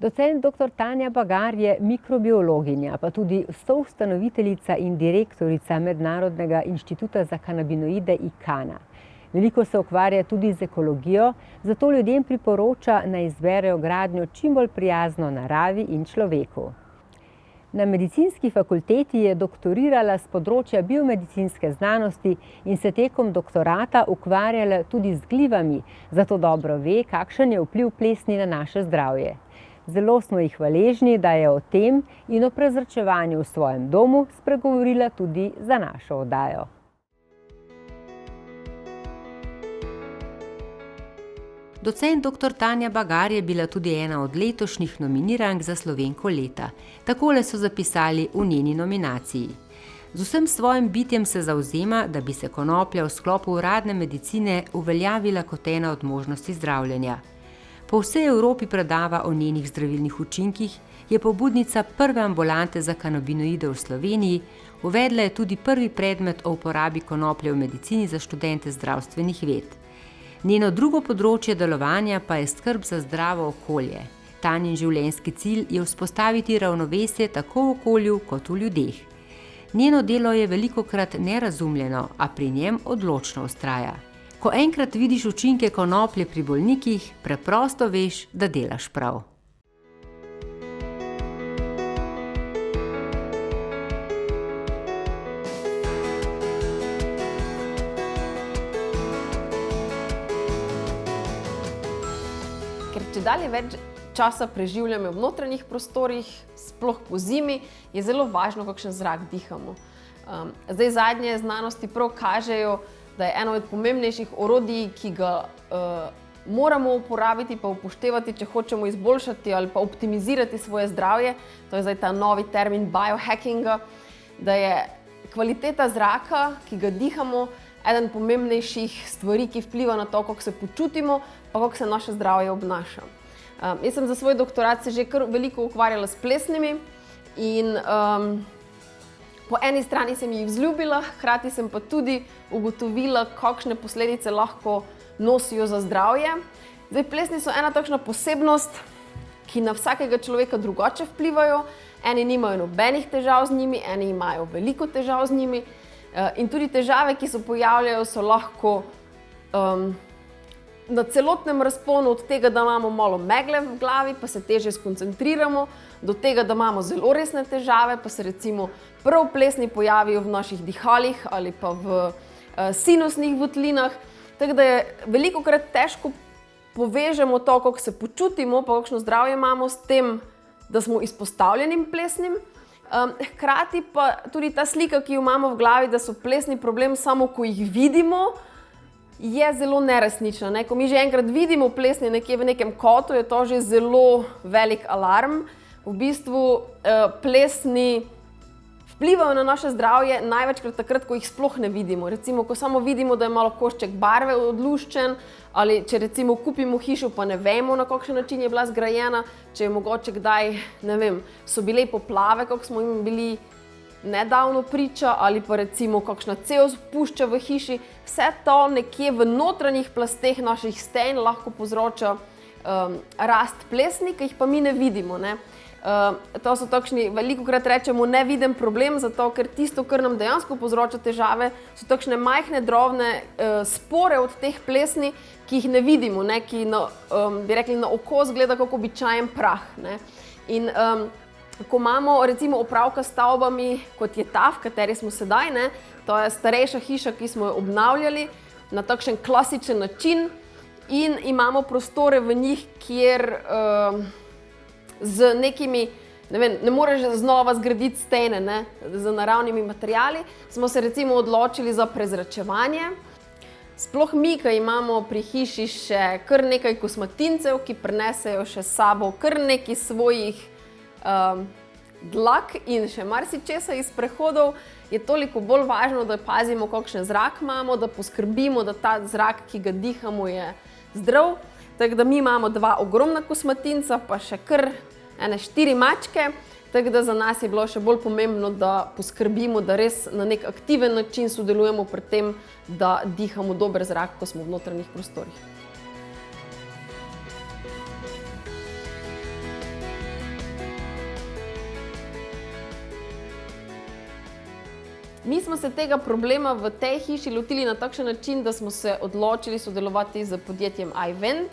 Docent dr. Tanja Bagar je mikrobiologinja, pa tudi soustanoviteljica in direktorica Mednarodnega inštituta za kanabinoide IKANA. Veliko se ukvarja tudi z ekologijo, zato ljudem priporoča, naj izberejo gradnjo čim bolj prijazno naravi in človeku. Na medicinski fakulteti je doktorirala z področja biomedicinske znanosti in se tekom doktorata ukvarjala tudi z glivami, zato dobro ve, kakšen je vpliv plesni na naše zdravje. Zelo smo ji hvaležni, da je o tem in o prezračevanju v svojem domu spregovorila tudi za našo oddajo. Docent dr. Tanja Bagar je bila tudi ena od letošnjih nominirank za Slovenko leta. Takole so zapisali v njeni nominaciji. Z vsem svojim bitjem se zavzema, da bi se konoplja v sklopu uradne medicine uveljavila kot ena od možnosti zdravljenja. Po vsej Evropi predava o njenih zdravilnih učinkih, je pobudnica prve ambulante za kanabinoide v Sloveniji, uvedla je tudi prvi predmet o uporabi konoplje v medicini za študente zdravstvenih ved. Njeno drugo področje delovanja pa je skrb za zdravo okolje. Tanjin življenjski cilj je vzpostaviti ravnovesje tako v okolju kot v ljudeh. Njeno delo je velikokrat nerazumljeno, a pri njem odločno vztraja. Ko enkrat vidiš učinke konoplje pri bolnikih, preprosto veš, da delaš prav. Ker čedalje več časa preživljamo v notranjih prostorih, sploh po zimi, je zelo važno, kakšen zrak dihamo. Zdaj zadnje znanosti prav kažejo, da je eno od pomembnejših orodij, ki ga moramo uporabiti pa upoštevati, če hočemo izboljšati ali pa optimizirati svoje zdravje, to je zdaj ta novi termin biohackinga, da je kvaliteta zraka, ki ga dihamo, eden pomembnejših stvari, ki vpliva na to, kako se počutimo, pa kako se naše zdravje obnaša. Jaz sem za svoj doktorat se že kar veliko ukvarjala s plesnimi in po eni strani sem jih vzljubila, hkrati sem pa tudi ugotovila, kakšne posledice lahko nosijo za zdravje. Zdaj, plesni so ena takšna posebnost, ki na vsakega človeka drugače vplivajo. Eni nimajo nobenih težav z njimi, eni imajo veliko težav z njimi. In tudi težave, ki se pojavljajo, so lahko na celotnem razponu od tega, da imamo malo megle v glavi, pa se težje skoncentriramo, do tega, da imamo zelo resne težave, pa se recimo prav plesni pojavijo v naših dihalih ali pa v sinusnih votlinah. Tako da je velikokrat težko povežemo to, kako se počutimo, pa kakšno zdravje imamo s tem, da smo izpostavljeni plesnim. Hkrati pa tudi ta slika, ki jo imamo v glavi, da so plesni problem samo, ko jih vidimo, je zelo neresnična. Ko mi že enkrat vidimo plesni nekje v nekem kotu, je to že zelo velik alarm. V bistvu plesni vplivajo na naše zdravje največkrat takrat, ko jih sploh ne vidimo. Recimo, ko samo vidimo, da je malo košček barve odluščen, ali če recimo kupimo hišo, pa ne vemo, na kakšen način je bila zgrajena, če je mogoče kdaj, ne vem, so bile poplave, kako smo jim bili nedavno priča, ali pa recimo kakšna cev pušča v hiši. Vse to nekje v notranjih plasteh naših sten lahko povzroča rast plesni, ki jih pa mi ne vidimo. To so takšni, velikokrat rečemo, neviden problem, zato ker tisto, kar nam dejansko povzroča težave, so takšne majhne, drobne spore od teh plesni, ki jih ne vidimo, ki bi rekli na oko izgleda kot običajen prah. In ko imamo recimo opravka s stavbami, kot je ta, v kateri smo sedaj, to je starejša hiša, ki smo jo obnavljali na takšen klasičen način in imamo prostore v njih, kjer z nekimi, ne moreš znova zgraditi stene, z naravnimi materiali, smo se recimo odločili za prezračevanje. Sploh mi, ki imamo pri hiši še kar nekaj kosmatincev, ki prinesejo še s sabo kar nekaj svojih dlak in še marsičesa iz prehodov, je toliko bolj važno, da pazimo, kakšen zrak imamo, da poskrbimo, da ta zrak, ki ga dihamo, je zdrav. Tako da mi imamo 2 ogromna kosmatinca, pa še kar 4 mačke, tako da za nas je bilo še bolj pomembno, da poskrbimo, da res na nek aktiven način sodelujemo pri tem, da dihamo dober zrak, ko smo v notranjih prostorih. Mi smo se tega problema v tej hiši lotili na takšen način, da smo se odločili sodelovati z podjetjem iVent.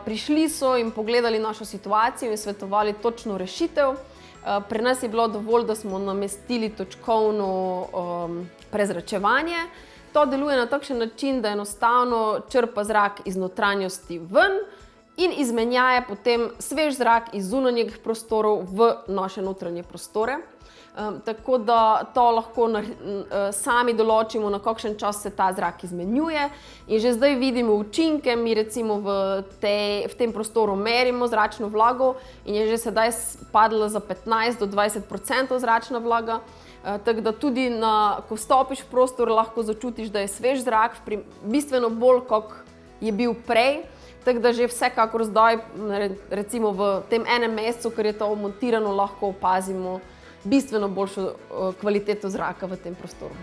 Prišli so in pogledali našo situacijo in svetovali točno rešitev. Pri nas je bilo dovolj, da smo namestili točkovno prezračevanje. To deluje na takšen način, da enostavno črpa zrak iz notranjosti ven in izmenjaje potem svež zrak iz zunanjih prostorov v naše notranje prostore. Tako da to lahko sami določimo, na kakšen čas se ta zrak izmenjuje. In že zdaj vidimo učinke, mi recimo v tem prostoru merimo zračno vlago in je že sedaj padla za 15 do 20% zračna vlaga. Tako da tudi, ko vstopiš v prostor, lahko začutiš, da je svež zrak, bistveno bolj, kot je bil prej. Tako da že vsekakor zdaj, recimo v tem enem mesecu, ker je to montirano, lahko opazimo bistveno boljšo kvaliteto zraka v tem prostoru.